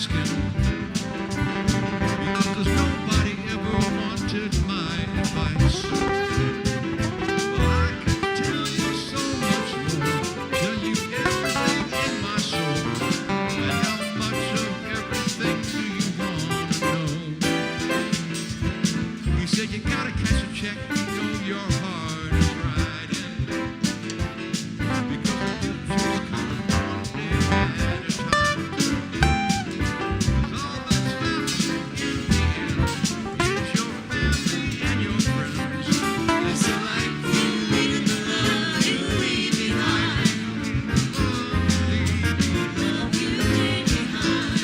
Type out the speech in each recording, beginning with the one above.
asking, because nobody ever wanted my advice. Well, I can tell you so much more, tell you everything in my soul, and how much of everything do you want to know? He said you gotta cash a check, you know your heart is riding, because the future's coming one day at a time. 'Cause all that's left in the end is your family and your friends. It's the life you lead, the love you leave behind. Love you leave behind.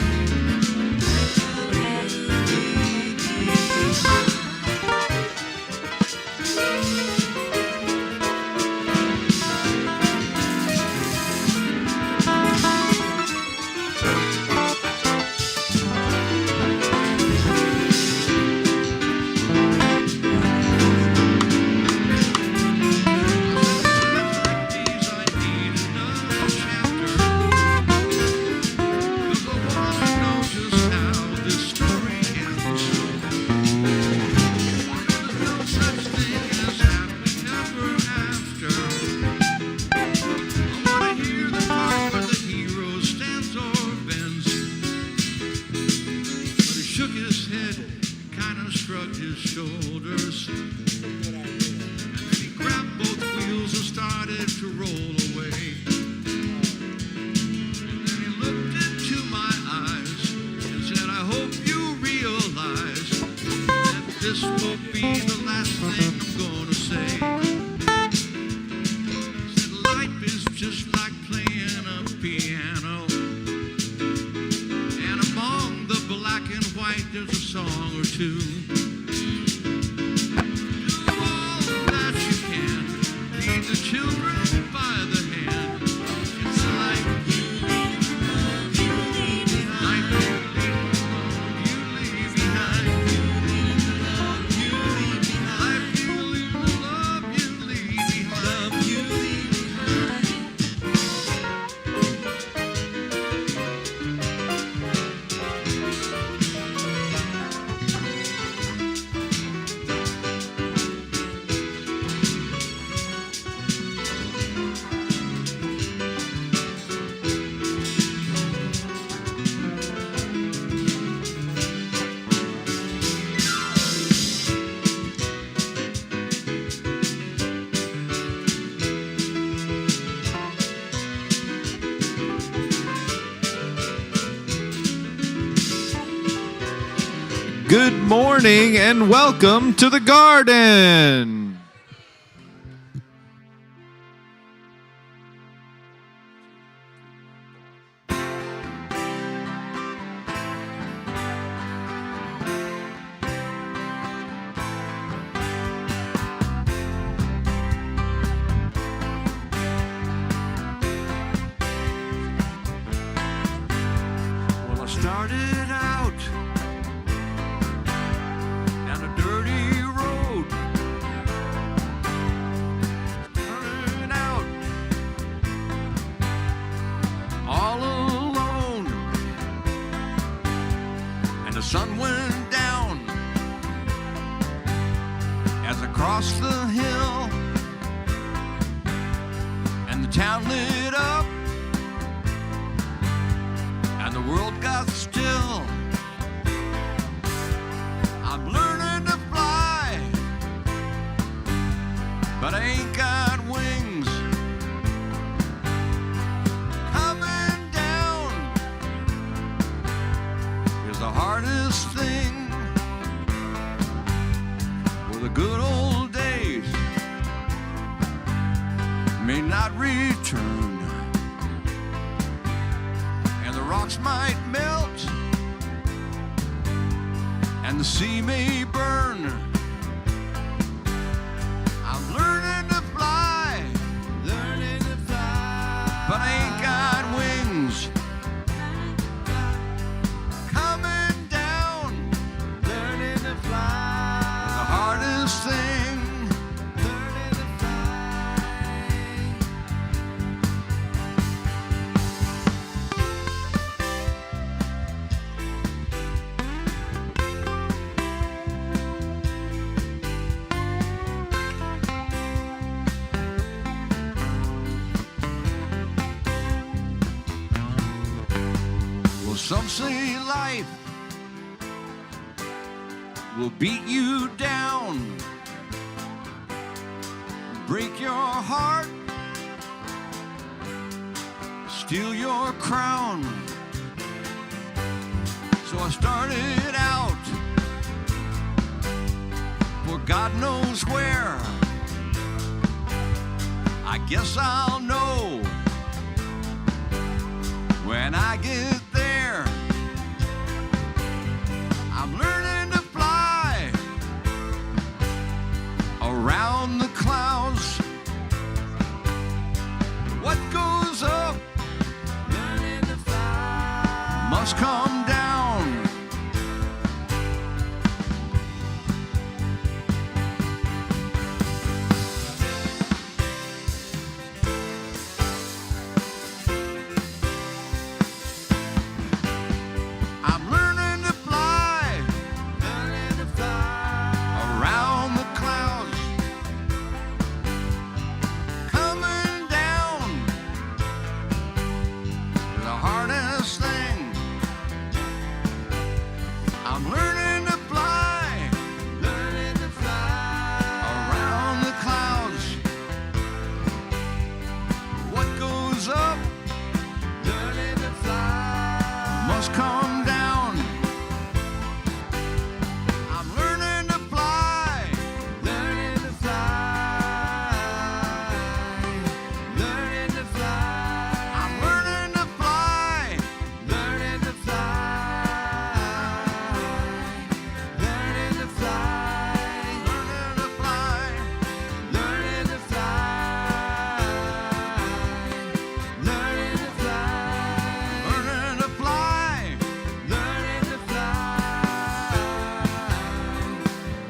Shook his head, kind of shrugged his shoulders, and then he grabbed both wheels and started to roll away. And then he looked into my eyes and said, I hope you realize that this will be the last thing I'm gonna say. He said, life is just like playing a piano, and among the black and white there's a song or two. Do all that you can, lead the children by the hand. It's the life you leave, the love you leave behind. Life you leave, the love you leave behind. You leave the love you leave behind. Life you leave, the love you leave behind. Love you leave behind. Good morning and welcome to the garden. Well, I started out down a dirty road, turning out all alone, and the sun went down as I crossed the hill, and the town lit up, and the world got still. I'm learning to fly, but I ain't got wings. Coming down is the hardest thing. Well, the good old days may not return, and the rocks might melt, and the sea may burn. I'm learning to fly, but I ain't got wings. Coming down, learning to fly, the hardest thing. Learning to fly. life will beat you down, break your heart, steal your crown. So I started out for God knows where. I guess I'll know when I get there. I'm learning to fly around the clouds. What goes up learning to fly must come down. Come down. I'm learning to fly, learning to fly, learning to fly. I'm learning to fly, learning to fly, learning to fly, learning to fly, learning to fly, learning to fly,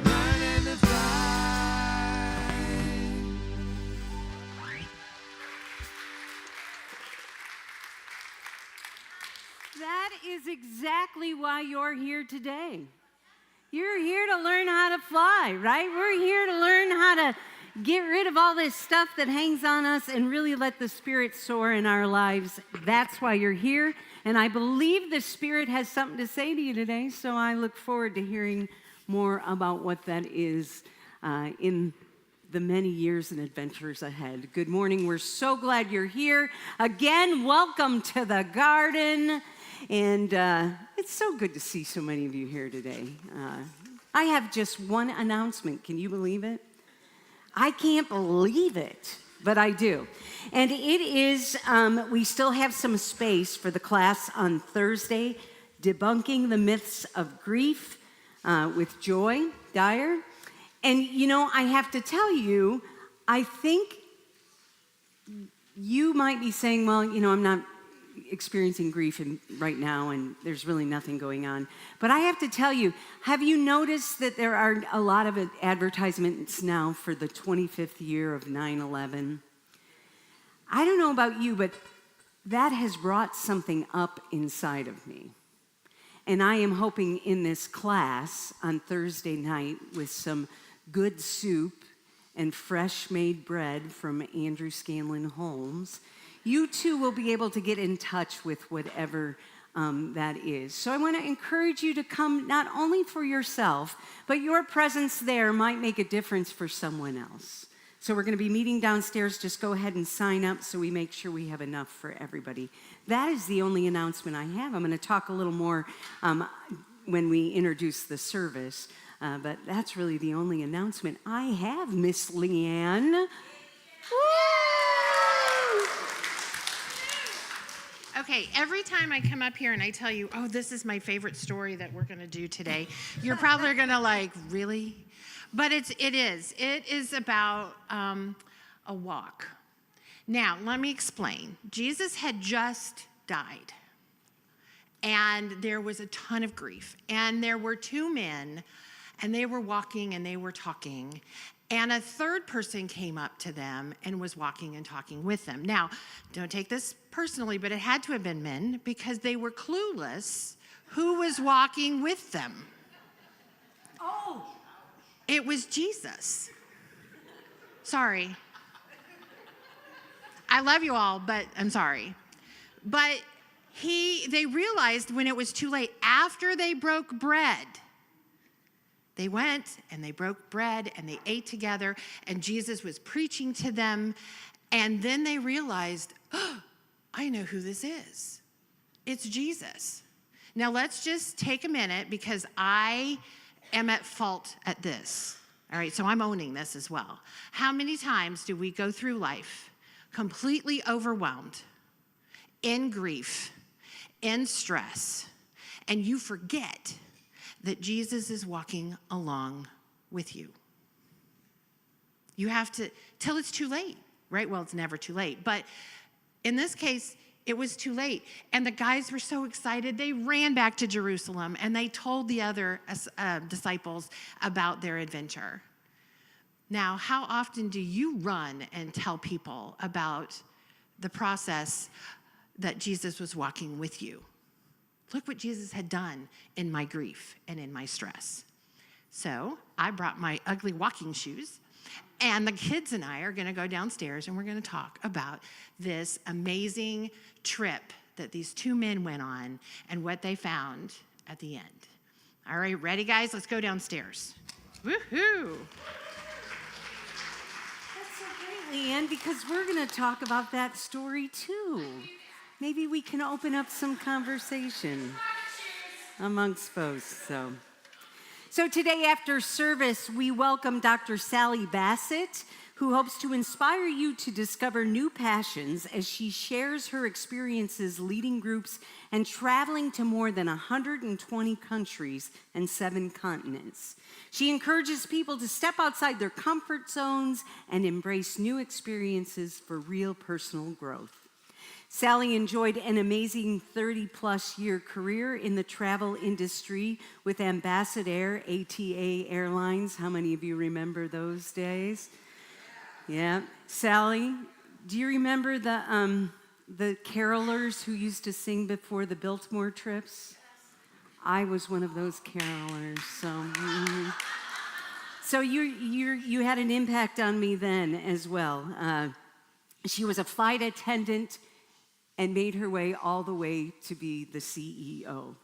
learning to fly. That is exactly why you're here today. You're here to learn how to fly, right? We're here to learn how to get rid of all this stuff that hangs on us and really let the Spirit soar in our lives. That's why you're here. And I believe the Spirit has something to say to you today, so I look forward to hearing more about what that is in the many years and adventures ahead. Good morning. We're so glad you're here. Again, welcome to the garden. And it's so good to see so many of you here today. I have just one announcement. Can you believe it? I can't believe it, but I do. And it is, we still have some space for the class on Thursday, Debunking the Myths of Grief with Joy Dyer. And, you know, I have to tell you, I think you might be saying, well, you know, I'm not experiencing grief right now, and there's really nothing going on. But I have to tell you, have you noticed that there are a lot of advertisements now for the 25th year of 9/11? I don't know about you, but that has brought something up inside of me. And I am hoping in this class on Thursday night with some good soup and fresh made bread from Andrew Scanlon Holmes, you too will be able to get in touch with whatever that is. So I want to encourage you to come not only for yourself, but your presence there might make a difference for someone else. So we're going to be meeting downstairs. Just go ahead and sign up so we make sure we have enough for everybody. That is the only announcement I have. I'm going to talk a little more when we introduce the service, but that's really the only announcement I have, Miss Leanne. Woo! Okay, every time I come up here and I tell you, oh, this is my favorite story that we're going to do today, you're probably going to like, really? But it is. It is about a walk. Now, let me explain. Jesus had just died, and there was a ton of grief. And there were two men, and they were walking and they were talking. And a third person came up to them and was walking and talking with them. Now, don't take this personally, but it had to have been men because they were clueless who was walking with them. Oh! It was Jesus. Sorry. I love you all, but I'm sorry. But they realized when it was too late, after they broke bread, they went and they broke bread and they ate together, and Jesus was preaching to them. And then they realized, oh, I know who this is. It's Jesus. Now let's just take a minute, because I am at fault at this. All right, so I'm owning this as well. How many times do we go through life completely overwhelmed, in grief, in stress, and you forget that Jesus is walking along with you? You have to, till it's too late, right? Well, it's never too late. But in this case, it was too late. And the guys were so excited, they ran back to Jerusalem and they told the other disciples about their adventure. Now, how often do you run and tell people about the process that Jesus was walking with you? Look what Jesus had done in my grief and in my stress. So I brought my ugly walking shoes, and the kids and I are going to go downstairs and we're going to talk about this amazing trip that these two men went on and what they found at the end. All right, ready, guys? Let's go downstairs. Woohoo! That's so great, Leanne, because we're going to talk about that story too. Maybe we can open up some conversation amongst folks. So today after service, we welcome Dr. Sally Bassett, who hopes to inspire you to discover new passions as she shares her experiences leading groups and traveling to more than 120 countries and 7 continents. She encourages people to step outside their comfort zones and embrace new experiences for real personal growth. Sally enjoyed an amazing 30-plus year career in the travel industry with Ambassador ATA Airlines. How many of you remember those days? Yeah. Sally, do you remember the carolers who used to sing before the Biltmore trips? I was one of those carolers. So you had an impact on me then as well. She was a flight attendant and made her way all the way to be the CEO.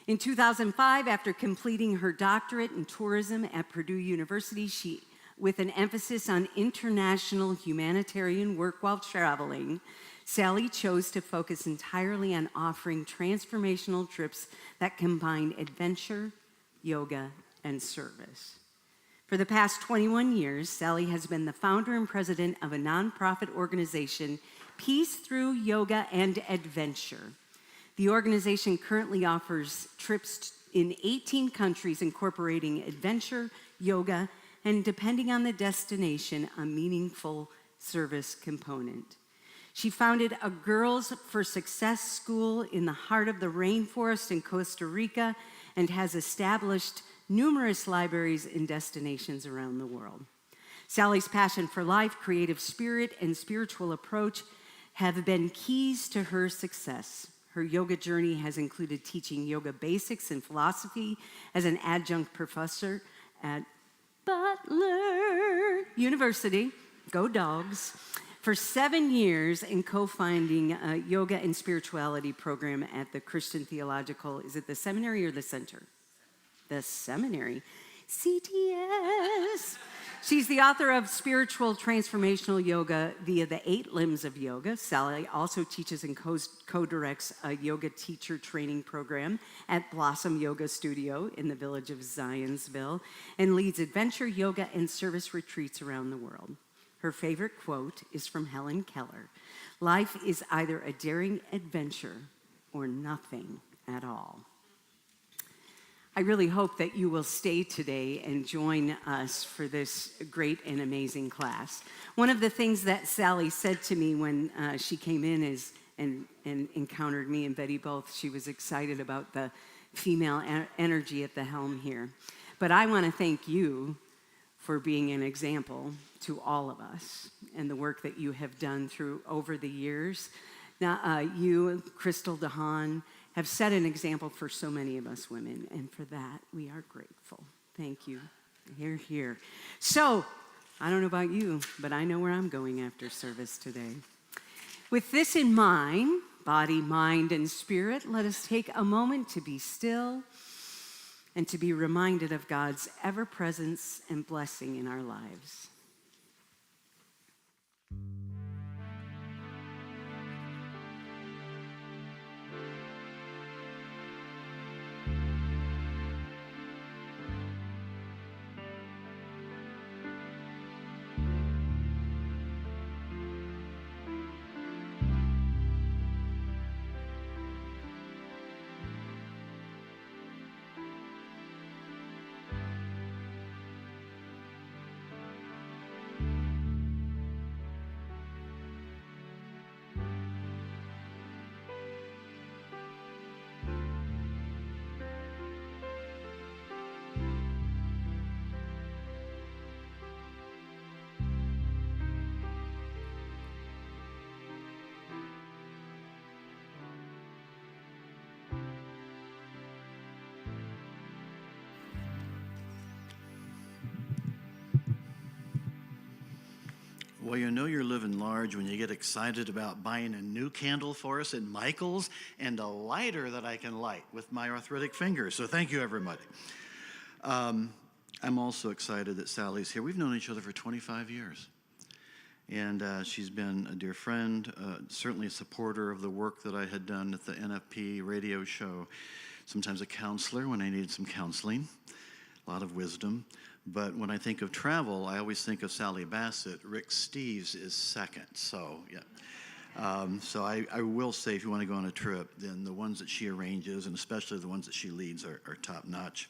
In 2005, after completing her doctorate in tourism at Purdue University, with an emphasis on international humanitarian work while traveling, Sally chose to focus entirely on offering transformational trips that combine adventure, yoga, and service. For the past 21 years, Sally has been the founder and president of a nonprofit organization, Peace Through Yoga and Adventure. The organization currently offers trips in 18 countries incorporating adventure, yoga, and depending on the destination, a meaningful service component. She founded a Girls for Success school in the heart of the rainforest in Costa Rica and has established numerous libraries and destinations around the world. Sally's passion for life, creative spirit, and spiritual approach have been keys to her success. Her yoga journey has included teaching yoga basics and philosophy as an adjunct professor at Butler University, go Dogs, for 7 years, and co-founding a yoga and spirituality program at the Christian Theological, is it the seminary or the center? The seminary, CTS. She's the author of Spiritual Transformational Yoga via the 8 Limbs of Yoga. Sally also teaches and co-directs a yoga teacher training program at Blossom Yoga Studio in the village of Zionsville and leads adventure, yoga, and service retreats around the world. Her favorite quote is from Helen Keller: "Life is either a daring adventure or nothing at all." I really hope that you will stay today and join us for this great and amazing class. One of the things that Sally said to me when she came in and encountered me and Betty both, she was excited about the female energy at the helm here. But I want to thank you for being an example to all of us and the work that you have done over the years. Now, you, Crystal DeHaan, have set an example for so many of us women, and for that, we are grateful. Thank you. Hear, hear. So, I don't know about you, but I know where I'm going after service today. With this in mind, body, mind, and spirit, let us take a moment to be still and to be reminded of God's ever-presence and blessing in our lives. Well, you know you're living large when you get excited about buying a new candle for us at Michael's and a lighter that I can light with my arthritic fingers. So thank you, everybody. I'm also excited that Sally's here. We've known each other for 25 years. And she's been a dear friend, certainly a supporter of the work that I had done at the NFP radio show. Sometimes a counselor when I needed some counseling, a lot of wisdom. But when I think of travel, I always think of Sally Bassett. Rick Steves is second. So, yeah. So I will say, if you want to go on a trip, then the ones that she arranges, and especially the ones that she leads, are top notch.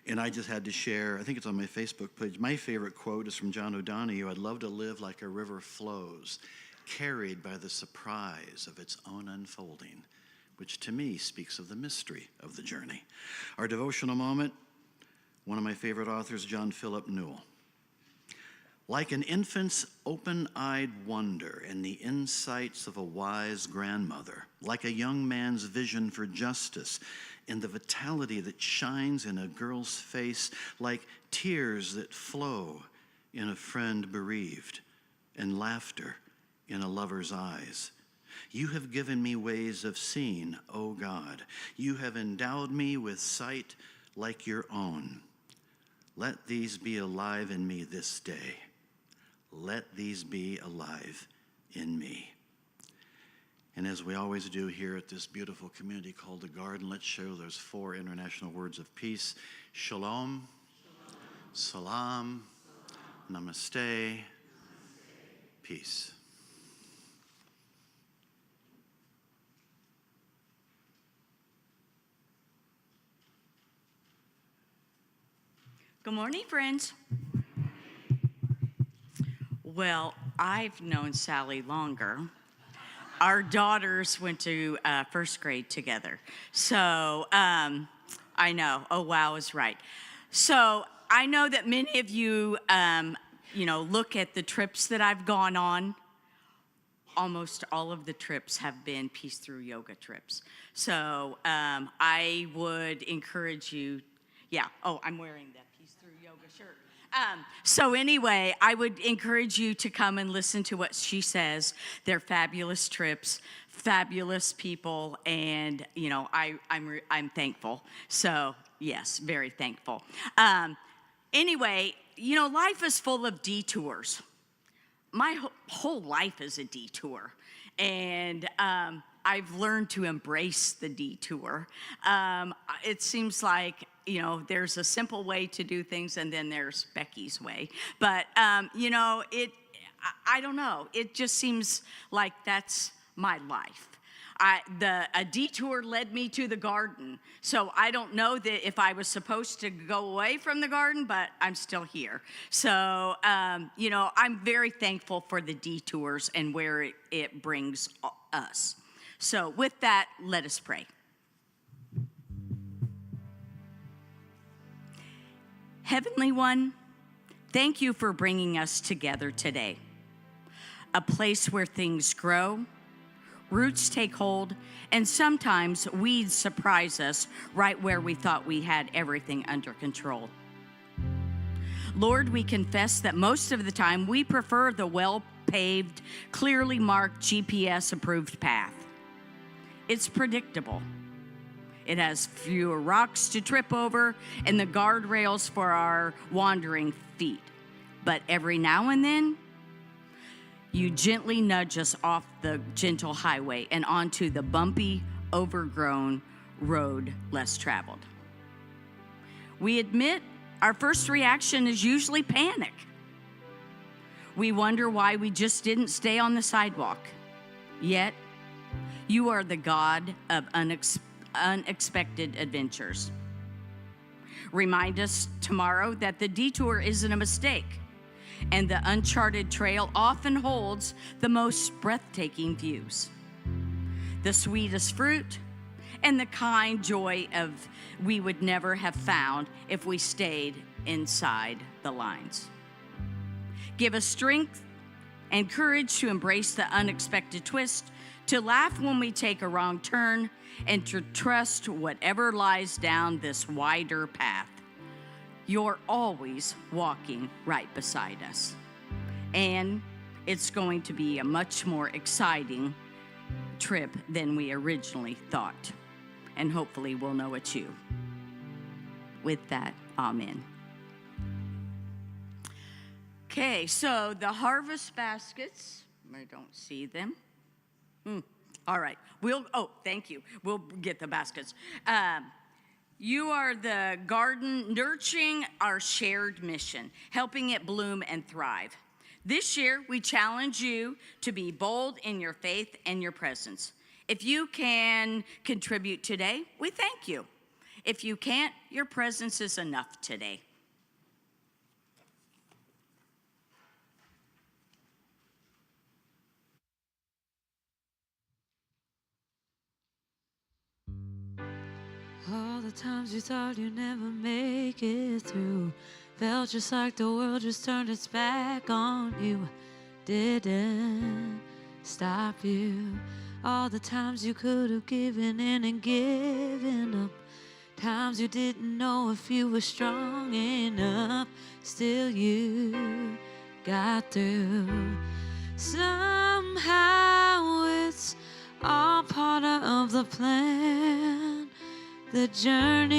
And I just had to share, I think it's on my Facebook page, my favorite quote is from John O'Donohue: "I'd love to live like a river flows, carried by the surprise of its own unfolding," which to me speaks of the mystery of the journey. Our devotional moment, one of my favorite authors, John Philip Newell. Like an infant's open-eyed wonder in the insights of a wise grandmother, like a young man's vision for justice in the vitality that shines in a girl's face, like tears that flow in a friend bereaved, and laughter in a lover's eyes. You have given me ways of seeing, O God. You have endowed me with sight like your own. Let these be alive in me this day. Let these be alive in me. And as we always do here at this beautiful community called the Garden, let's share those 4 international words of peace. Shalom, salam, namaste, peace. Good morning, friends. Well, I've known Sally longer. Our daughters went to first grade together. So I know, oh wow is right. So I know that many of you, look at the trips that I've gone on. Almost all of the trips have been Peace Through Yoga trips. So I would encourage you, I'm wearing that Peace Through Yoga shirt. So anyway, I would encourage you to come and listen to what she says. They're fabulous trips, fabulous people, and I'm thankful. So yes, very thankful. Anyway, life is full of detours. My whole life is a detour, and I've learned to embrace the detour. It seems like, there's a simple way to do things, and then there's Becky's way. But, I don't know. It just seems like that's my life. A detour led me to the garden. So I don't know that if I was supposed to go away from the garden, but I'm still here. So, I'm very thankful for the detours and where it brings us. So with that, let us pray. Heavenly One, thank you for bringing us together today. A place where things grow, roots take hold, and sometimes weeds surprise us right where we thought we had everything under control. Lord, we confess that most of the time we prefer the well paved, clearly marked GPS-approved path. It's predictable. It has fewer rocks to trip over and the guardrails for our wandering feet. But every now and then, you gently nudge us off the gentle highway and onto the bumpy, overgrown road less traveled. We admit our first reaction is usually panic. We wonder why we just didn't stay on the sidewalk. Yet, you are the God of unexpected adventures. Remind us tomorrow that the detour isn't a mistake, and the uncharted trail often holds the most breathtaking views, the sweetest fruit, and the kind joy of we would never have found if we stayed inside the lines. Give us strength and courage to embrace the unexpected twist, to laugh when we take a wrong turn, and to trust whatever lies down this wider path. You're always walking right beside us. And it's going to be a much more exciting trip than we originally thought. And hopefully we'll know it's you. With that, amen. Okay, so the harvest baskets, I don't see them. All right, thank you. We'll get the baskets. You are the garden nurturing our shared mission, helping it bloom and thrive. This year, we challenge you to be bold in your faith and your presence. If you can contribute today, we thank you. If you can't, your presence is enough today. All the times you thought you'd never make it through, felt just like the world just turned its back on you. Didn't stop you. All the times you could have given in and given up, times you didn't know if you were strong enough. Still you got through. Somehow it's all part of the plan. The journey,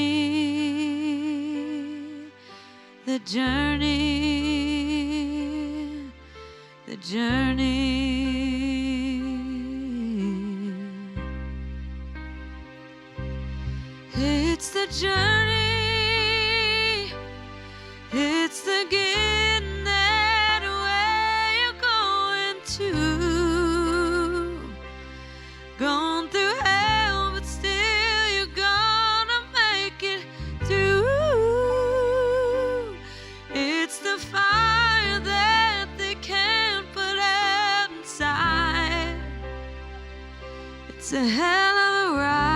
the journey, the journey. It's the journey, it's the getting that way you're going to. Gone through hell, but still you're gonna make it through. It's the fire that they can't put out inside. It's a hell of a ride.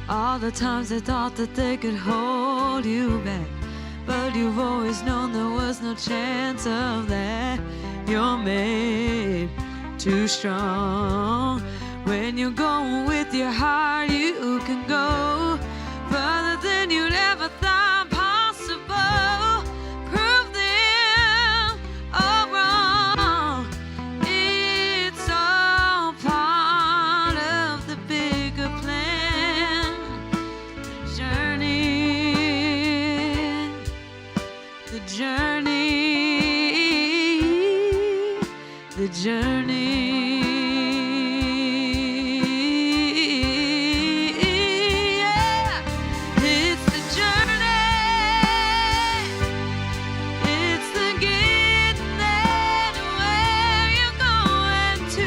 All the times they thought that they could hold you back, but you've always known there was no chance of that. You're made too strong. When you're going with your heart, you can go further than you'd ever thought possible. Prove them all wrong. It's all part of the bigger plan. Journey, the journey, the journey. Yeah. It's the journey. It's the getting there to where you're going to.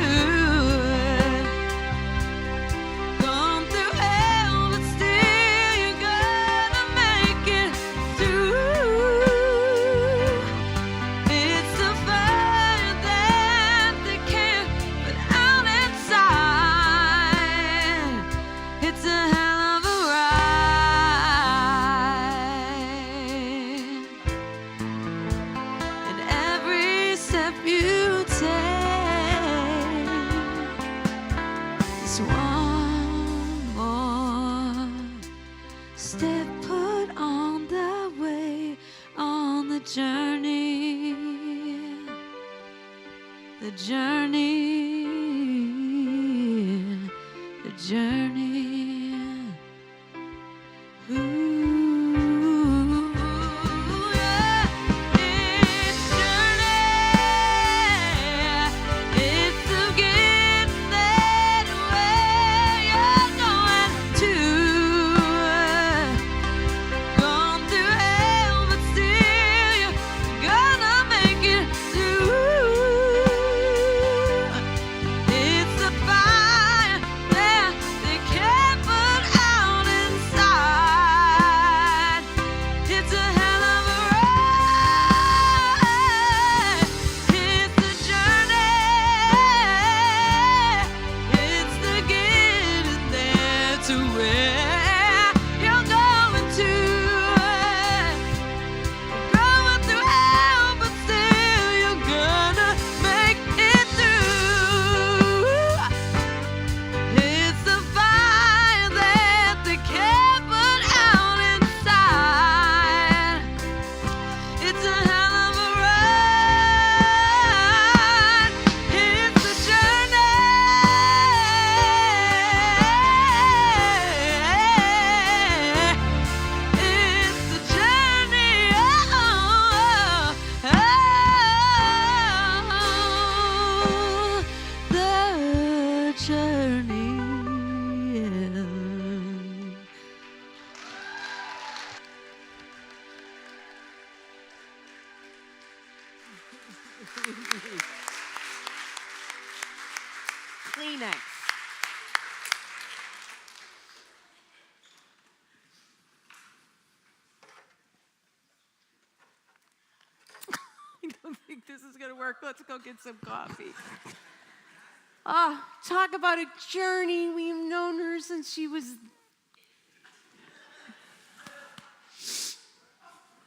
Gone through hell, but still you're gonna make it through. It's the fire that they can't put out inside. It's a hell of a ride. And every step you take is one more step put on the way, on the journey. the journey, the journey. Ooh, yeah. It's journey. It's to get that where you're going to. Gone through hell, but still you're gonna make it through. It's the fire that they can't put out inside. It's a hell of a ride. It's the journey. It's the getting there to where you're going to. Going through hell, but still you're gonna make it through. It's the fire that they can't put out inside. It's a hell of a ride. It's the journey. It's the journey. Oh, the journey. Kleenex. I don't think this is going to work. Let's go get some coffee. Oh, talk about a journey. We've known her since she was.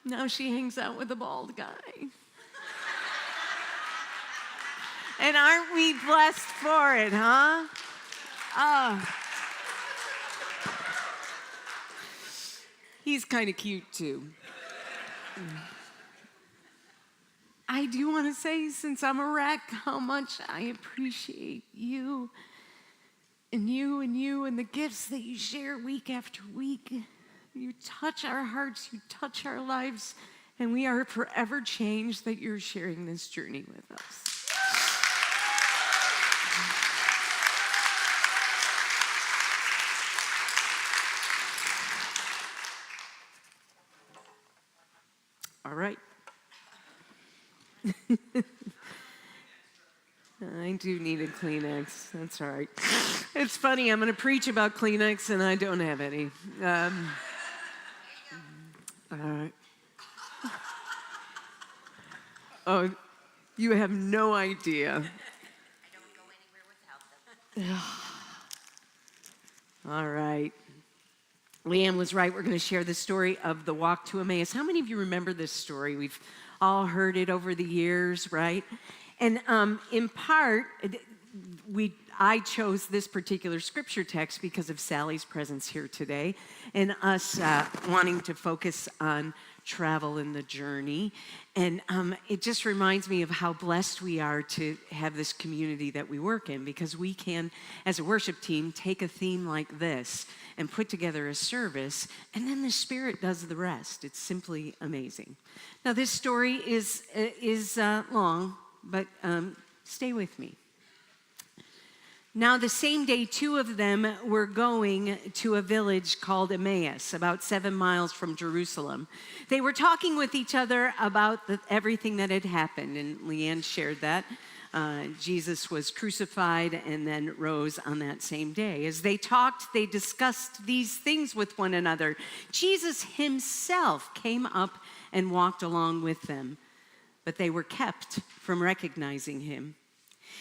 Now she hangs out with a bald guy. And aren't we blessed for it, huh? Oh. He's kind of cute, too. I do want to say, since I'm a wreck, how much I appreciate you and you and you and the gifts that you share week after week. You touch our hearts, you touch our lives, and we are forever changed that you're sharing this journey with us. All right. I do need a Kleenex. That's all right. It's funny, I'm going to preach about Kleenex, and I don't have any. All right. Oh, you have no idea. I don't go anywhere without them. All right. Leanne was right. We're going to share the story of the walk to Emmaus. How many of you remember this story? We've all heard it over the years, right? And in part, I chose this particular scripture text because of Sally's presence here today and us wanting to focus on travel and the journey. And it just reminds me of how blessed we are to have this community that we work in, because we can, as a worship team, take a theme like this and put together a service, and then the Spirit does the rest. It's simply amazing. Now, this story is long, but stay with me. Now, the same day, two of them were going to a village called Emmaus, about 7 miles from Jerusalem. They were talking with each other about everything that had happened, and Leanne shared that. Jesus was crucified and then rose on that same day. As they talked, they discussed these things with one another. Jesus himself came up and walked along with them, but they were kept from recognizing him.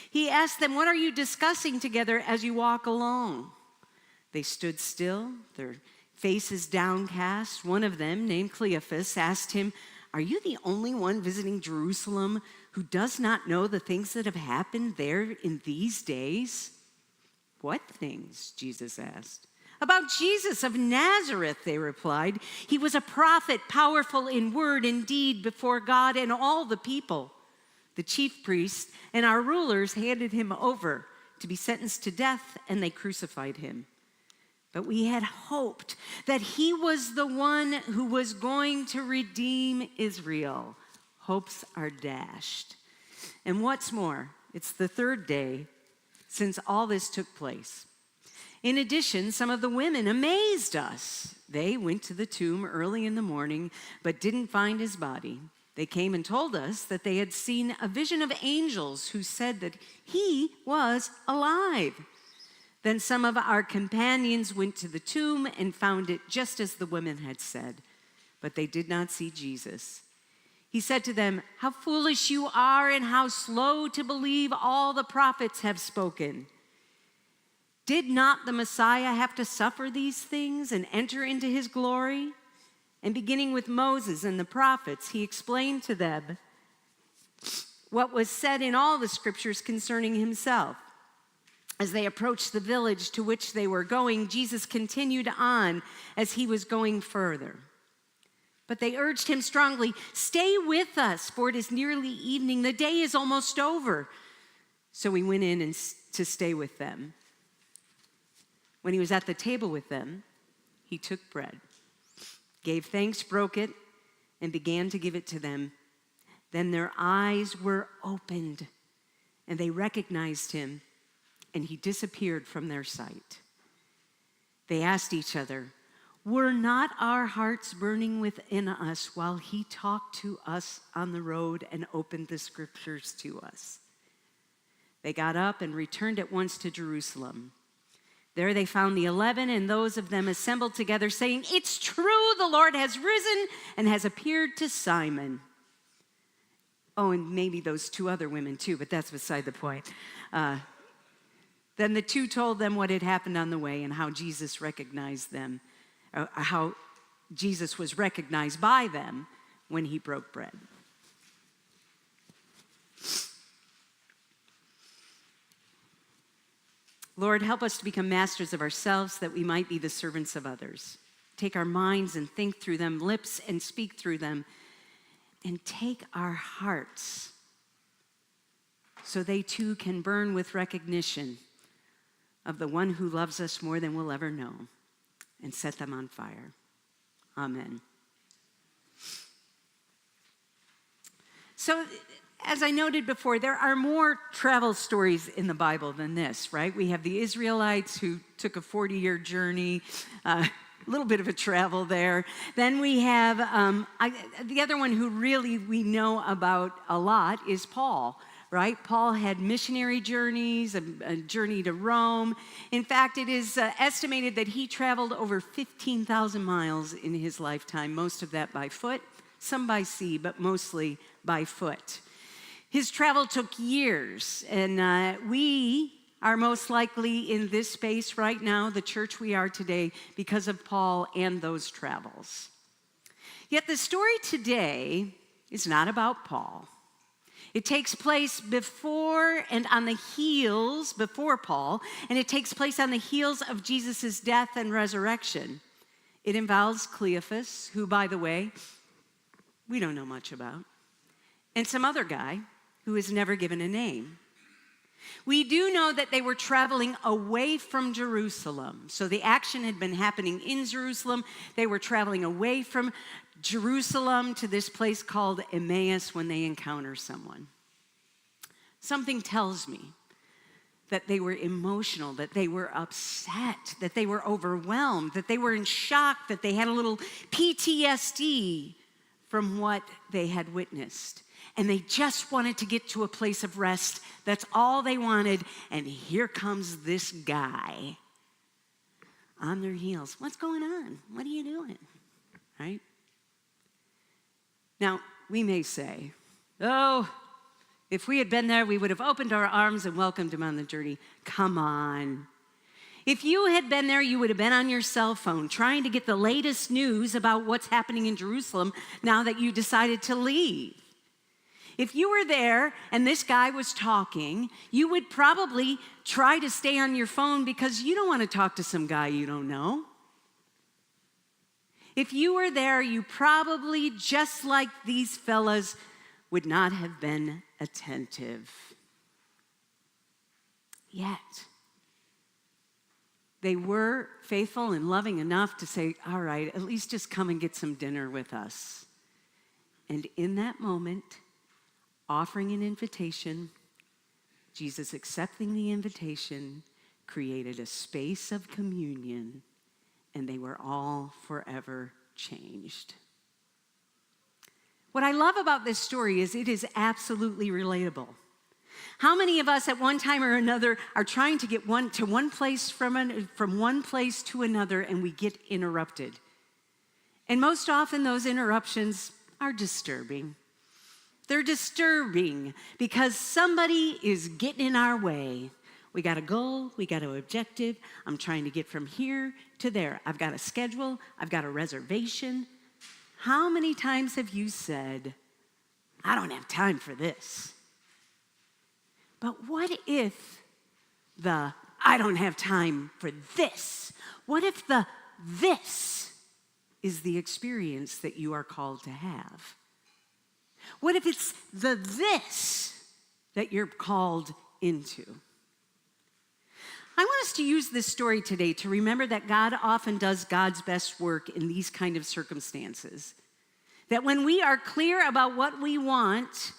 He asked them, "What are you discussing together as you walk along?" They stood still, their faces downcast. One of them, named Cleophas, asked him, "Are you the only one visiting Jerusalem who does not know the things that have happened there in these days?" "What things?" Jesus asked. "About Jesus of Nazareth," they replied. "He was a prophet, powerful in word and deed before God and all the people. The chief priests and our rulers handed him over to be sentenced to death, and they crucified him. But we had hoped that he was the one who was going to redeem Israel. Hopes are dashed. And what's more, it's the third day since all this took place. In addition, some of the women amazed us. They went to the tomb early in the morning, but didn't find his body. They came and told us that they had seen a vision of angels who said that he was alive. Then some of our companions went to the tomb and found it just as the women had said, but they did not see Jesus. He said to them, "How foolish you are and how slow to believe all the prophets have spoken. Did not the Messiah have to suffer these things and enter into his glory?" And beginning with Moses and the prophets, he explained to them what was said in all the scriptures concerning himself. As they approached the village to which they were going, Jesus continued on as he was going further. But they urged him strongly, "Stay with us, for it is nearly evening. The day is almost over." So he went in to stay with them. When he was at the table with them, he took bread, gave thanks, broke it, and began to give it to them. Then their eyes were opened, and they recognized him, and he disappeared from their sight. They asked each other, "Were not our hearts burning within us while he talked to us on the road and opened the scriptures to us?" They got up and returned at once to Jerusalem. There they found the 11 and those of them assembled together, saying, "It's true, the Lord has risen and has appeared to Simon." Oh, and maybe those two other women too, but that's beside the point. Then the two told them what had happened on the way and how Jesus recognized them, how Jesus was recognized by them when he broke bread. Lord, help us to become masters of ourselves that we might be the servants of others. Take our minds and think through them, lips and speak through them, and take our hearts so they too can burn with recognition of the one who loves us more than we'll ever know, and set them on fire. Amen. So, as I noted before, there are more travel stories in the Bible than this, right? We have the Israelites who took a 40-year journey, a little bit of a travel there. Then we have the other one who really we know about a lot is Paul, right? Paul had missionary journeys, a journey to Rome. In fact, it is estimated that he traveled over 15,000 miles in his lifetime, most of that by foot, some by sea, but mostly by foot. His travel took years, and we are most likely in this space right now, the church we are today, because of Paul and those travels. Yet the story today is not about Paul. It takes place before Paul, and it takes place on the heels of Jesus' death and resurrection. It involves Cleophas, who, by the way, we don't know much about, and some other guy who is never given a name. We do know that they were traveling away from Jerusalem. So the action had been happening in Jerusalem. They were traveling away from Jerusalem to this place called Emmaus when they encounter someone. Something tells me that they were emotional, that they were upset, that they were overwhelmed, that they were in shock, that they had a little PTSD from what they had witnessed. And they just wanted to get to a place of rest. That's all they wanted. And here comes this guy on their heels. What's going on? What are you doing? Right? Now, we may say, oh, if we had been there, we would have opened our arms and welcomed him on the journey. Come on. If you had been there, you would have been on your cell phone trying to get the latest news about what's happening in Jerusalem now that you decided to leave. If you were there and this guy was talking, you would probably try to stay on your phone because you don't want to talk to some guy you don't know. If you were there, you probably, just like these fellas, would not have been attentive. Yet, they were faithful and loving enough to say, all right, at least just come and get some dinner with us. And in that moment, offering an invitation, Jesus accepting the invitation, created a space of communion, and they were all forever changed. What I love about this story is it is absolutely relatable. How many of us at one time or another are trying to get from one place to another, and we get interrupted? And most often those interruptions are disturbing. They're disturbing because somebody is getting in our way. We got a goal, we got an objective. I'm trying to get from here to there. I've got a schedule, I've got a reservation. How many times have you said, I don't have time for this? But what if the I don't have time for this? What if the this is the experience that you are called to have? What if it's the this that you're called into? I want us to use this story today to remember that God often does God's best work in these kind of circumstances. That when we are clear about what we want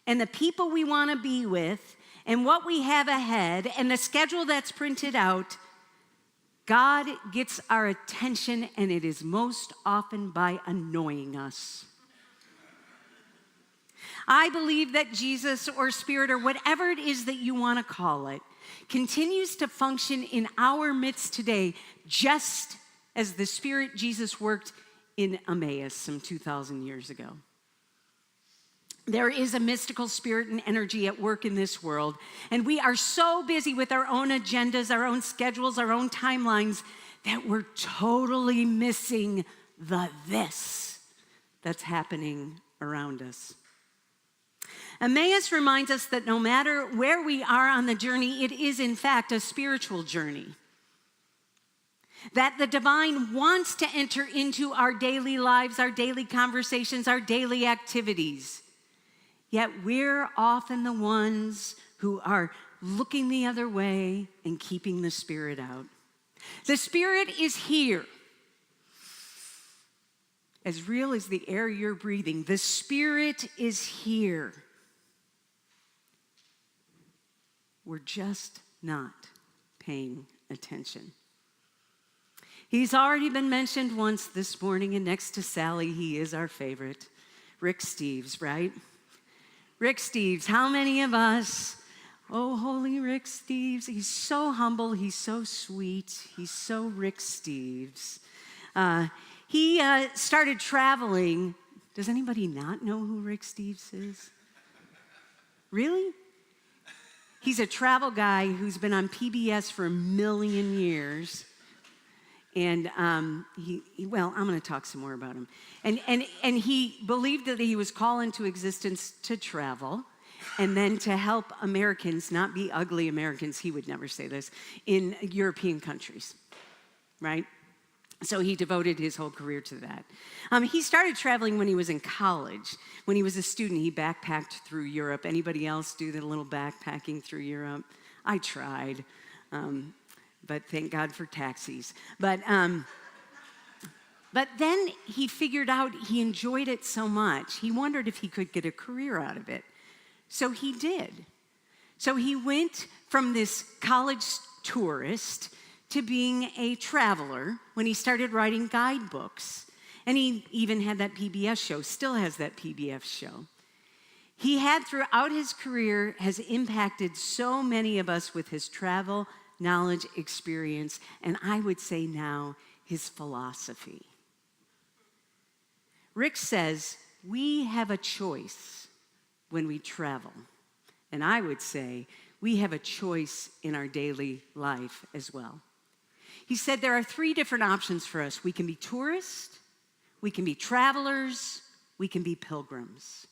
and the people we want to be with and what we have ahead and the schedule that's printed out, God gets our attention, and it is most often by annoying us. I believe that Jesus or Spirit or whatever it is that you want to call it continues to function in our midst today, just as the Spirit Jesus worked in Emmaus some 2,000 years ago. There is a mystical spirit and energy at work in this world, and we are so busy with our own agendas, our own schedules, our own timelines, that we're totally missing the this that's happening around us. Emmaus reminds us that no matter where we are on the journey, it is in fact a spiritual journey. That the divine wants to enter into our daily lives, our daily conversations, our daily activities. Yet we're often the ones who are looking the other way and keeping the Spirit out. The Spirit is here. As real as the air you're breathing, the Spirit is here. We're just not paying attention. He's already been mentioned once this morning, and next to Sally, he is our favorite. Rick Steves, right? Rick Steves, how many of us, oh, holy Rick Steves, he's so humble, he's so sweet, he's so Rick Steves. He started traveling. Does anybody not know who Rick Steves is? Really? He's a travel guy who's been on PBS for 1 million years. And I'm going to talk some more about him. And he believed that he was called into existence to travel and then to help Americans not be ugly Americans, he would never say this, in European countries, right? So he devoted his whole career to that. He started traveling when he was in college. When he was a student, he backpacked through Europe. Anybody else do the little backpacking through Europe? I tried. But thank God for taxis. But then he figured out he enjoyed it so much, he wondered if he could get a career out of it. So he did. So he went from this college tourist to being a traveler when he started writing guidebooks. And he even had that PBS show, still has that PBS show. He had throughout his career has impacted so many of us with his travel, knowledge, experience, and I would say now, his philosophy. Rick says, we have a choice when we travel. And I would say, we have a choice in our daily life as well. He said there are 3 different options for us. We can be tourists, we can be travelers, we can be pilgrims.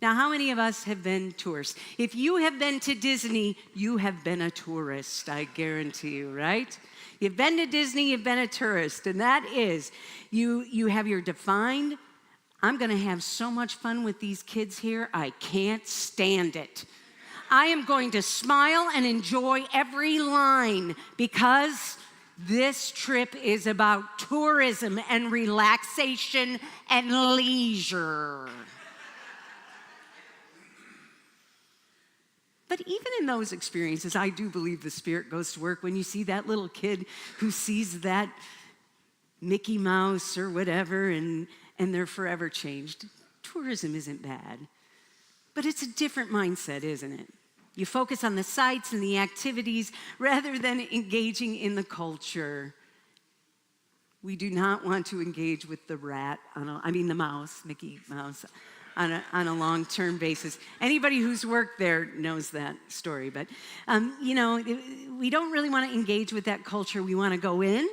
Now, how many of us have been tourists? If you have been to Disney, you have been a tourist, I guarantee you, right? You've been to Disney, you've been a tourist, and that is, you have your defined I'm going to have so much fun with these kids here, I can't stand it. I am going to smile and enjoy every line because this trip is about tourism and relaxation and leisure. But even in those experiences, I do believe the Spirit goes to work when you see that little kid who sees that Mickey Mouse or whatever, and they're forever changed. Tourism isn't bad, but it's a different mindset, isn't it? You focus on the sights and the activities rather than engaging in the culture. We do not want to engage with the the mouse, Mickey Mouse, on a long-term basis. Anybody who's worked there knows that story. But, we don't really want to engage with that culture. We want to go in.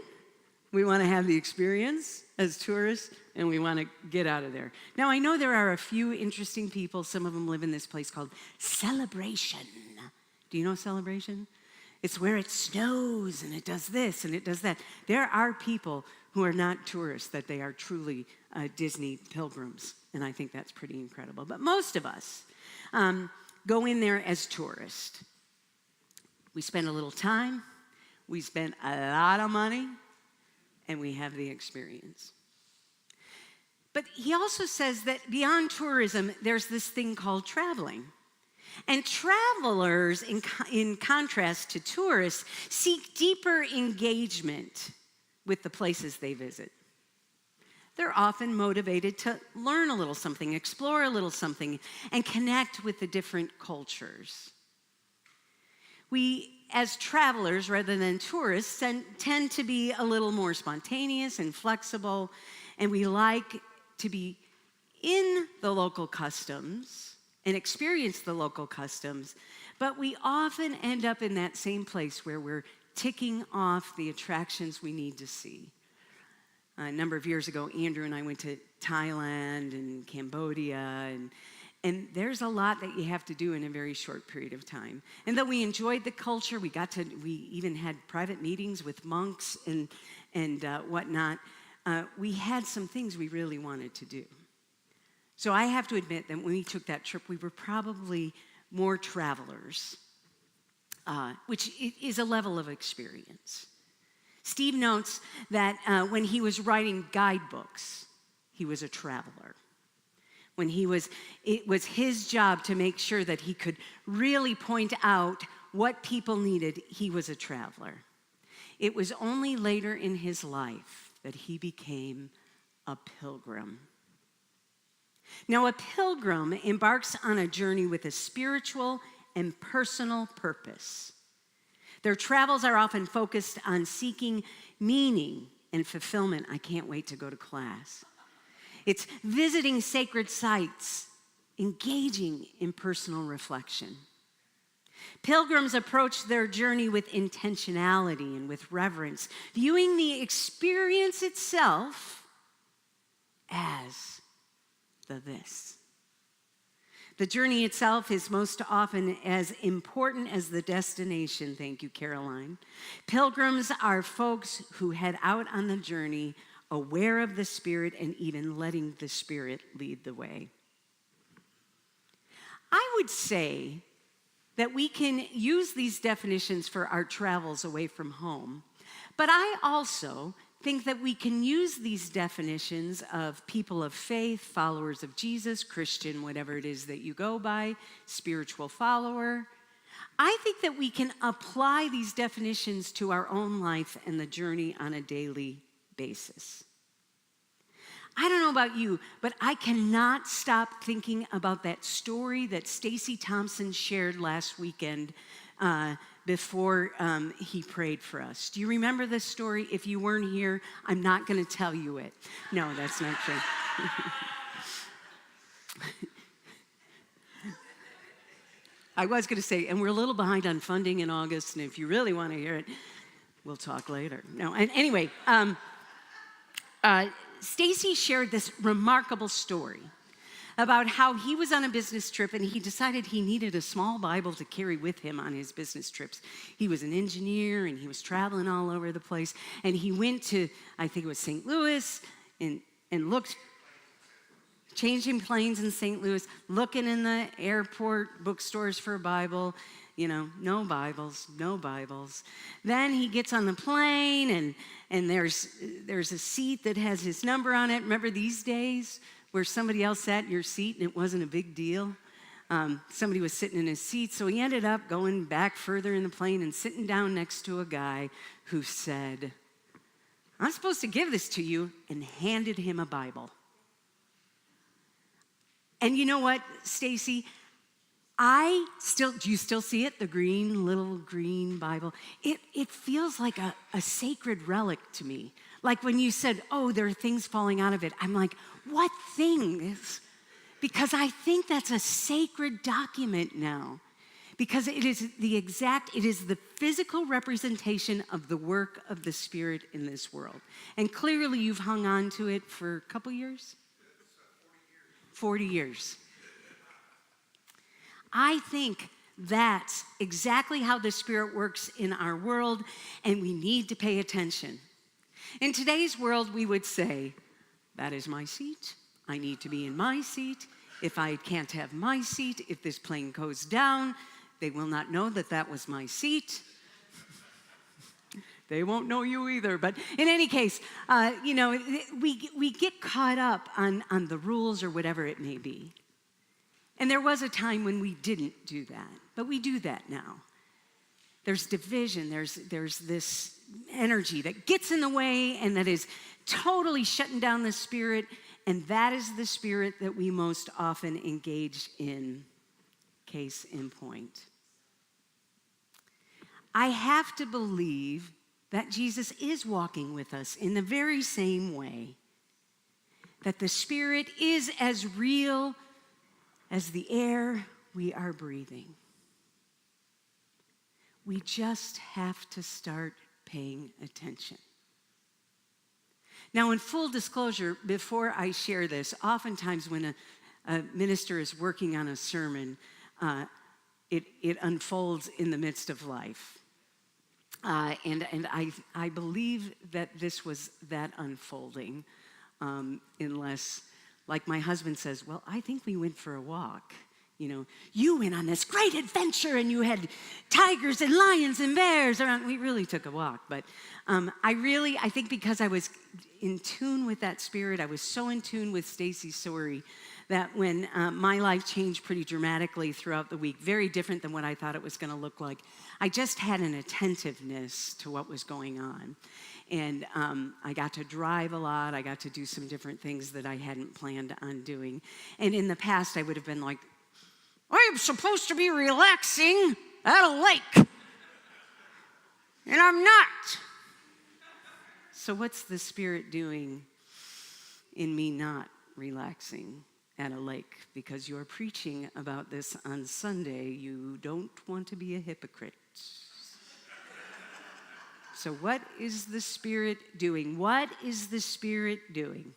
We want to have the experience as tourists, and we want to get out of there. Now, I know there are a few interesting people. Some of them live in this place called Celebration. Do you know Celebration? It's where it snows, and it does this, and it does that. There are people who are not tourists, that they are truly Disney pilgrims, and I think that's pretty incredible. But most of us go in there as tourists. We spend a little time, we spend a lot of money, and we have the experience. But he also says that beyond tourism, there's this thing called traveling. And travelers, in contrast to tourists, seek deeper engagement with the places they visit. They're often motivated to learn a little something, explore a little something, and connect with the different cultures. We, as travelers rather than tourists, tend to be a little more spontaneous and flexible, and we like to be in the local customs and experience the local customs, but we often end up in that same place where we're ticking off the attractions we need to see. A number of years ago, Andrew and I went to Thailand and Cambodia, and there's a lot that you have to do in a very short period of time. And though we enjoyed the culture, we even had private meetings with monks and whatnot, we had some things we really wanted to do. So I have to admit that when we took that trip, we were probably more travelers, which is a level of experience. Steve notes that when he was writing guidebooks, he was a traveler. It was his job to make sure that he could really point out what people needed. He was a traveler. It was only later in his life that he became a pilgrim. Now, a pilgrim embarks on a journey with a spiritual and personal purpose. Their travels are often focused on seeking meaning and fulfillment. I can't wait to go to class. It's visiting sacred sites, engaging in personal reflection. Pilgrims approach their journey with intentionality and with reverence, viewing the experience itself as this. The journey itself is most often as important as the destination. Thank you, Caroline. Pilgrims are folks who head out on the journey aware of the Spirit and even letting the Spirit lead the way. I would say that we can use these definitions for our travels away from home, but I also think that we can use these definitions of people of faith, followers of Jesus, Christian, whatever it is that you go by, spiritual follower. I think that we can apply these definitions to our own life and the journey on a daily basis. I don't know about you, but I cannot stop thinking about that story that Stacy Thompson shared last weekend before he prayed for us. Do you remember this story? If you weren't here, I'm not going to tell you it. No, that's not true. I was going to say, and we're a little behind on funding in August, and if you really want to hear it, we'll talk later. No, and anyway, Stacy shared this remarkable story about how he was on a business trip and he decided he needed a small Bible to carry with him on his business trips. He was an engineer and he was traveling all over the place. And he went to, I think it was St. Louis, and looked. changing planes in St. Louis, looking in the airport bookstores for a Bible. No Bibles, no Bibles. Then he gets on the plane, and there's a seat that has his number on it. Remember these days where somebody else sat in your seat and it wasn't a big deal? Somebody was sitting in his seat, so he ended up going back further in the plane and sitting down next to a guy who said, "I'm supposed to give this to you," and handed him a Bible. And you know what, Stacy? Do you still see it? The little green Bible. It feels like a sacred relic to me. Like when you said, "Oh, there are things falling out of it," I'm like, what things? Because I think that's a sacred document now. Because it is the physical representation of the work of the Spirit in this world. And clearly you've hung on to it for a couple years? 40 years. I think that's exactly how the Spirit works in our world, and we need to pay attention. In today's world, we would say, "That is my seat. I need to be in my seat. If I can't have my seat, if this plane goes down, they will not know that that was my seat." They won't know you either. But in any case, we get caught up on the rules or whatever it may be. And there was a time when we didn't do that, but we do that now. There's division, there's this energy that gets in the way and that is totally shutting down the Spirit, and that is the spirit that we most often engage in. Case in point. I have to believe that Jesus is walking with us in the very same way, that the Spirit is as real as the air we are breathing. We just have to start paying attention. Now, in full disclosure, before I share this, oftentimes when a minister is working on a sermon, it unfolds in the midst of life. And I believe that this was that unfolding, unless, like my husband says, "Well, I think we went for a walk. You went on this great adventure and you had tigers and lions and bears around." We really took a walk, but I think because I was in tune with that Spirit, I was so in tune with Stacy's story that when my life changed pretty dramatically throughout the week, very different than what I thought it was going to look like, I just had an attentiveness to what was going on. And I got to drive a lot. I got to do some different things that I hadn't planned on doing. And in the past, I would have been like, "I'm supposed to be relaxing at a lake, and I'm not." So what's the Spirit doing in me not relaxing at a lake? Because you're preaching about this on Sunday, you don't want to be a hypocrite. So what is the Spirit doing? What is the Spirit doing?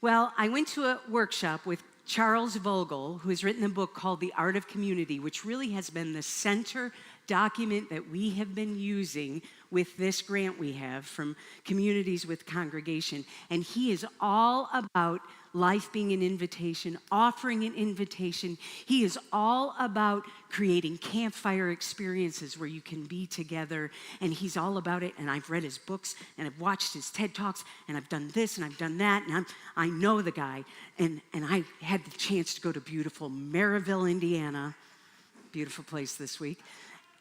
Well, I went to a workshop with Charles Vogel, who has written a book called The Art of Community, which really has been the center document that we have been using with this grant we have from Communities with Congregation. And he is all about life being an invitation, offering an invitation. He is all about creating campfire experiences where you can be together, and he's all about it. And I've read his books, and I've watched his TED Talks, and I've done this, and I've done that, and I know the guy. And I had the chance to go to beautiful Maryville, Indiana, beautiful place this week,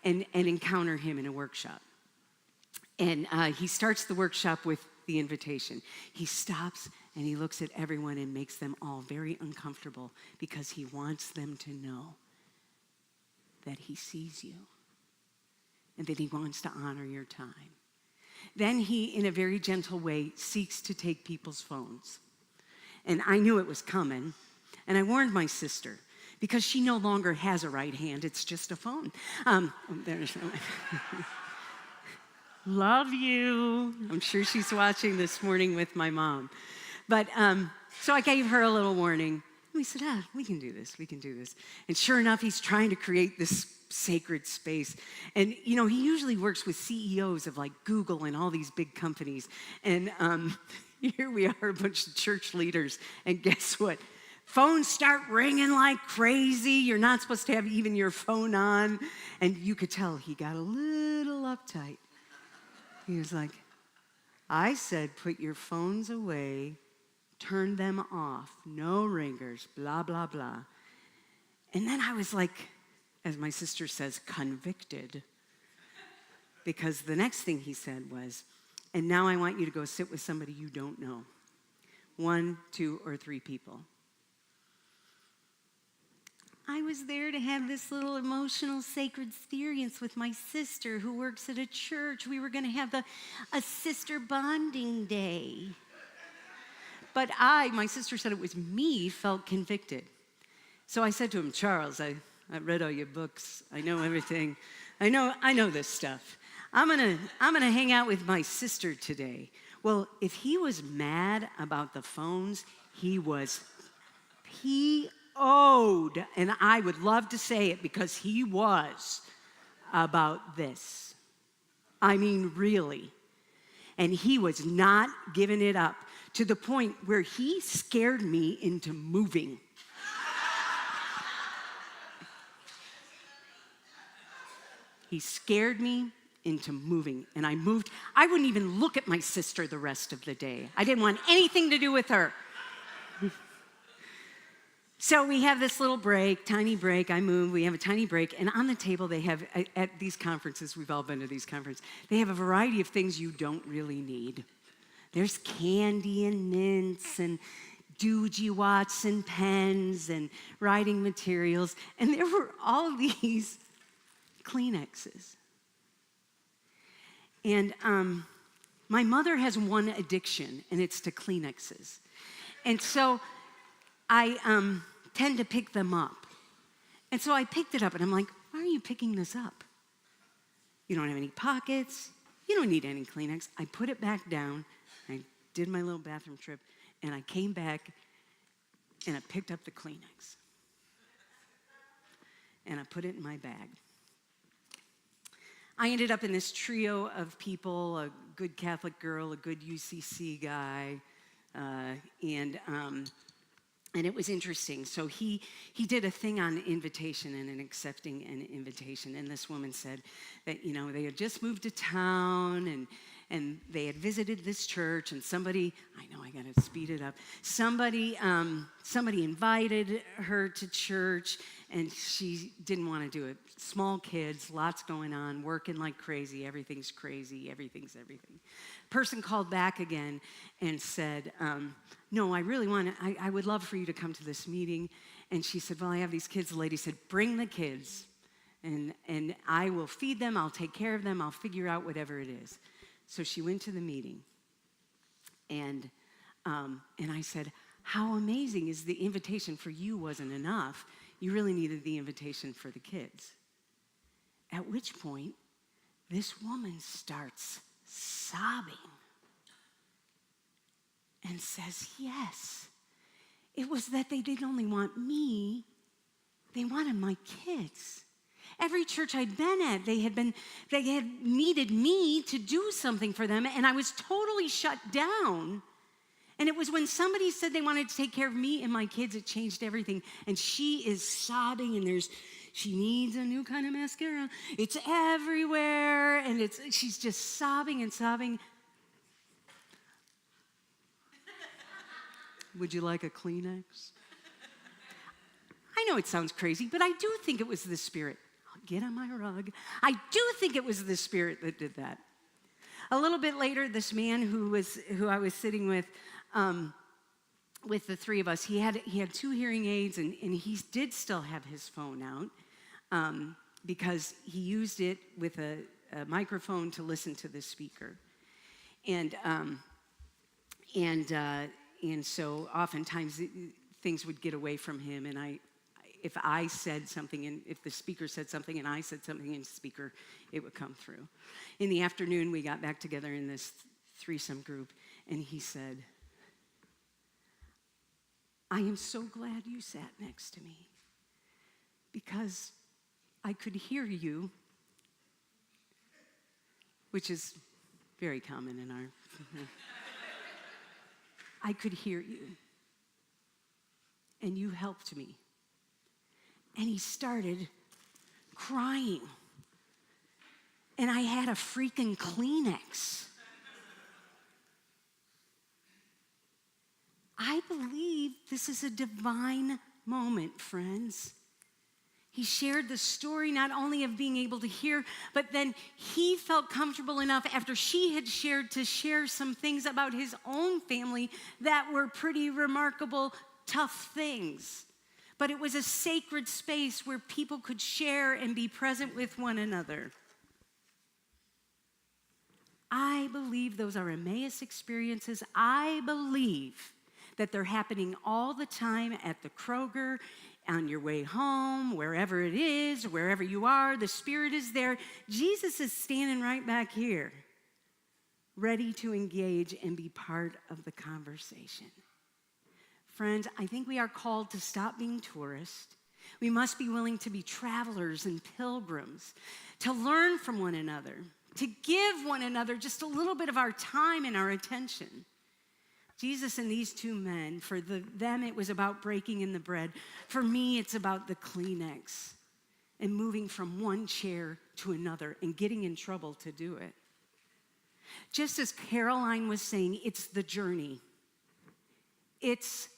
and encounter him in a workshop. And he starts the workshop with the invitation. He stops and he looks at everyone and makes them all very uncomfortable because he wants them to know that he sees you and that he wants to honor your time. Then he, in a very gentle way, seeks to take people's phones. And I knew it was coming, and I warned my sister because she no longer has a right hand, it's just a phone. Love you. I'm sure she's watching this morning with my mom. But so I gave her a little warning. We said, we can do this. And sure enough, he's trying to create this sacred space. And, he usually works with CEOs of like Google and all these big companies. And here we are, a bunch of church leaders. And guess what? Phones start ringing like crazy. You're not supposed to have even your phone on. And you could tell he got a little uptight. He was like, I said, put your phones away, turn them off, no ringers, blah, blah, blah. And then I was like, as my sister says, convicted. Because the next thing he said was, and now I want you to go sit with somebody you don't know. 1, 2, or 3 people. I was there to have this little emotional sacred experience with my sister who works at a church. We were going to have a sister bonding day. But my sister said it was me, felt convicted. So I said to him, Charles, I read all your books. I know everything. I know this stuff. I'm gonna hang out with my sister today. Well, if he was mad about the phones, he was PO'd, and I would love to say it because he was about this. I mean, really. And he was not giving it up to the point where he scared me into moving. He scared me into moving, and I moved. I wouldn't even look at my sister the rest of the day. I didn't want anything to do with her. So we have this little break, tiny break. I move, we have a tiny break, and on the table they have, at these conferences, we've all been to these conferences, they have a variety of things you don't really need. There's candy and mints and Doogie Watts and pens and writing materials, and there were all these Kleenexes. And my mother has one addiction, and it's to Kleenexes. And so I tend to pick them up. And so I picked it up, and I'm like, why are you picking this up? You don't have any pockets. You don't need any Kleenex. I put it back down. I did my little bathroom trip, and I came back, and I picked up the Kleenex. And I put it in my bag. I ended up in this trio of people, a good Catholic girl, a good UCC guy, and it was interesting. So he did a thing on invitation and accepting an invitation. And this woman said that, they had just moved to town and they had visited this church, and somebody, I know I gotta speed it up, somebody invited her to church, and she didn't want to do it. Small kids, lots going on, working like crazy, everything's crazy, everything's everything. Person called back again and said, no, I really want to, I would love for you to come to this meeting. And she said, well, I have these kids. The lady said, bring the kids, and I will feed them, I'll take care of them, I'll figure out whatever it is. So she went to the meeting, and I said, how amazing is the invitation for you wasn't enough. You really needed the invitation for the kids. At which point, this woman starts sobbing and says, yes, it was that they didn't only want me, they wanted my kids. Every church I'd been at, they had needed me to do something for them, and I was totally shut down. And it was when somebody said they wanted to take care of me and my kids, it changed everything. And she is sobbing, and she needs a new kind of mascara. It's everywhere, and she's just sobbing and sobbing. Would you like a Kleenex? I know it sounds crazy, but I do think it was the Spirit. I'll get on my rug. I do think it was the Spirit that did that. A little bit later, this man who I was sitting with the three of us, he had 2 hearing aids, and he did still have his phone out because he used it with a microphone to listen to the speaker. And so oftentimes things would get away from him, and if I said something, and if the speaker said something and I said something in the speaker, it would come through. In the afternoon, we got back together in this threesome group, and he said, I am so glad you sat next to me because I could hear you, which is very common in our... I could hear you. and you helped me. And he started crying. And I had a freaking Kleenex. I believe this is a divine moment, friends. He shared the story not only of being able to hear, but then he felt comfortable enough after she had shared to share some things about his own family that were pretty remarkable, tough things. But it was a sacred space where people could share and be present with one another. I believe those are Emmaus experiences. I believe that they're happening all the time at the Kroger, on your way home, wherever it is, wherever you are, the Spirit is there. Jesus is standing right back here, ready to engage and be part of the conversation. Friends, I think we are called to stop being tourists. We must be willing to be travelers and pilgrims, to learn from one another, to give one another just a little bit of our time and our attention. Jesus and these two men, for them it was about breaking in the bread. For me, it's about the Kleenex and moving from one chair to another and getting in trouble to do it. Just as Caroline was saying, it's the journey. It's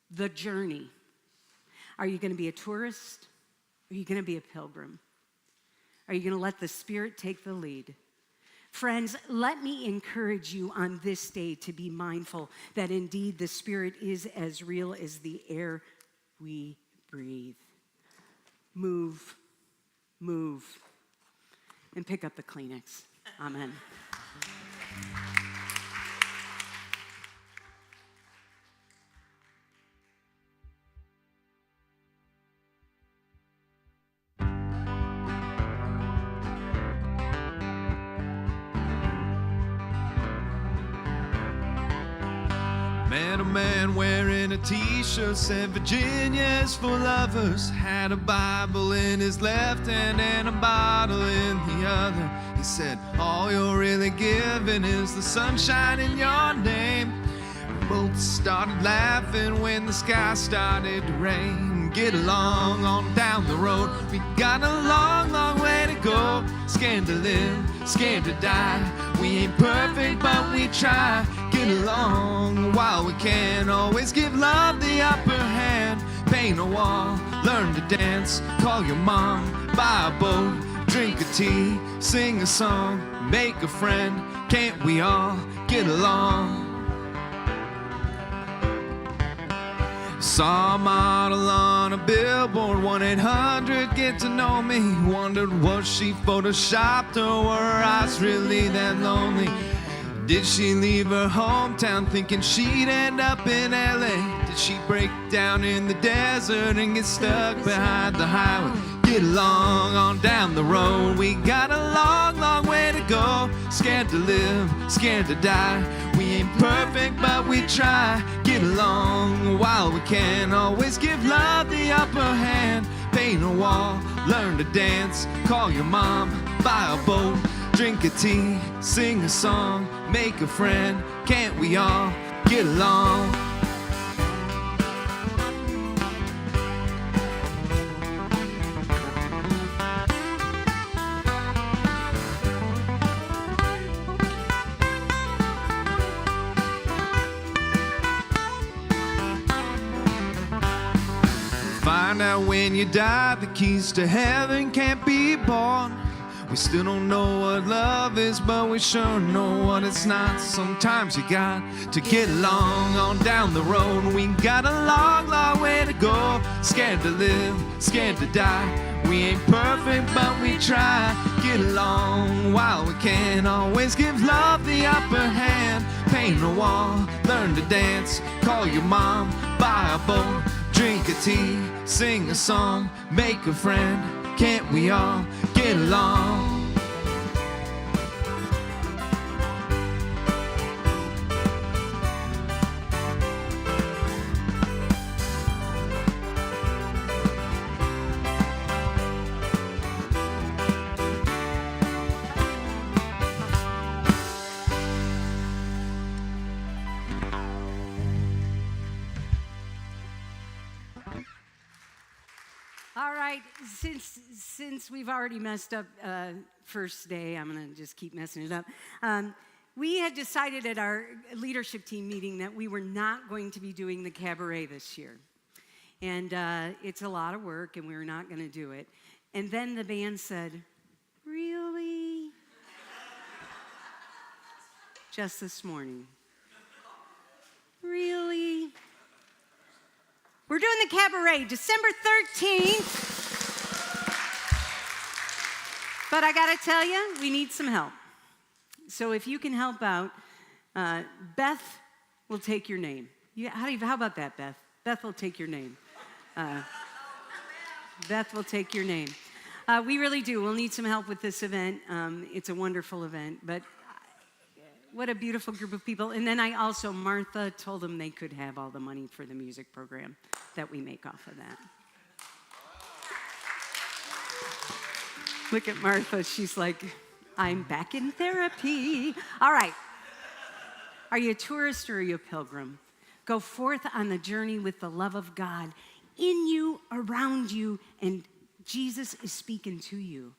the journey. Are you going to be a tourist? Or are you going to be a pilgrim? Are you going to let the Spirit take the lead? Friends, let me encourage you on this day to be mindful that indeed the Spirit is as real as the air we breathe. Move, and pick up the Kleenex. Amen. Met a man wearing a t-shirt said Virginia's for lovers. Had a Bible in his left hand and a bottle in the other. He said, all you're really giving is the sunshine in your name. We both started laughing when the sky started to rain. Get along on down the road. We got a long, long way to go. Scared to live, scared to die. We ain't perfect, but we try. Get along while we can. Always give love the upper hand. Paint a wall, learn to dance. Call your mom, buy a boat, drink a tea, sing a song, make a friend. Can't we all get along? Saw a model on a billboard, 1-800 get to know me. Wondered, was she photoshopped or were her eyes really that lonely? Did she leave her hometown thinking she'd end up in LA? Did she break down in the desert and get stuck behind the highway? Get along on down the road. We got a long, long way to go. Scared to live, scared to die. We ain't perfect, but we try. Get along while we can. Always give love the upper hand. Paint a wall, learn to dance. Call your mom, buy a boat, drink a tea, sing a song, make a friend. Can't we all get along? Find out when you die, the keys to heaven can't be bought. We still don't know what love is, but we sure know what it's not. Sometimes you got to get along on down the road. We got a long, long way to go. Scared to live, scared to die. We ain't perfect, but we try. Get along while we can. Always give love the upper hand. Paint a wall, learn to dance. Call your mom, buy a boat, drink a tea, sing a song, make a friend. Can't we all get along? right, since we've already messed up first day, I'm going to just keep messing it up. We had decided at our leadership team meeting that we were not going to be doing the cabaret this year. And it's a lot of work, and we were not going to do it. And then the band said, really? Just this morning. Really? We're doing the cabaret December 13th. But I got to tell you, we need some help. So if you can help out, Beth will take your name. How about that, Beth? Beth will take your name. Beth will take your name. We really do. We'll need some help with this event. It's a wonderful event, but what a beautiful group of people. And then Martha told them they could have all the money for the music program that we make off of that. Look at Martha. She's like, I'm back in therapy. All right. Are you a tourist or are you a pilgrim? Go forth on the journey with the love of God in you, around you, and Jesus is speaking to you.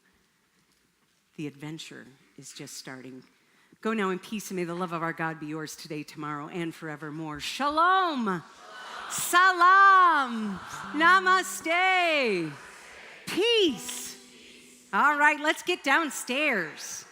The adventure is just starting. Go now in peace, and may the love of our God be yours today, tomorrow, and forevermore. Shalom. Salam. Namaste. Peace. All right, let's get downstairs.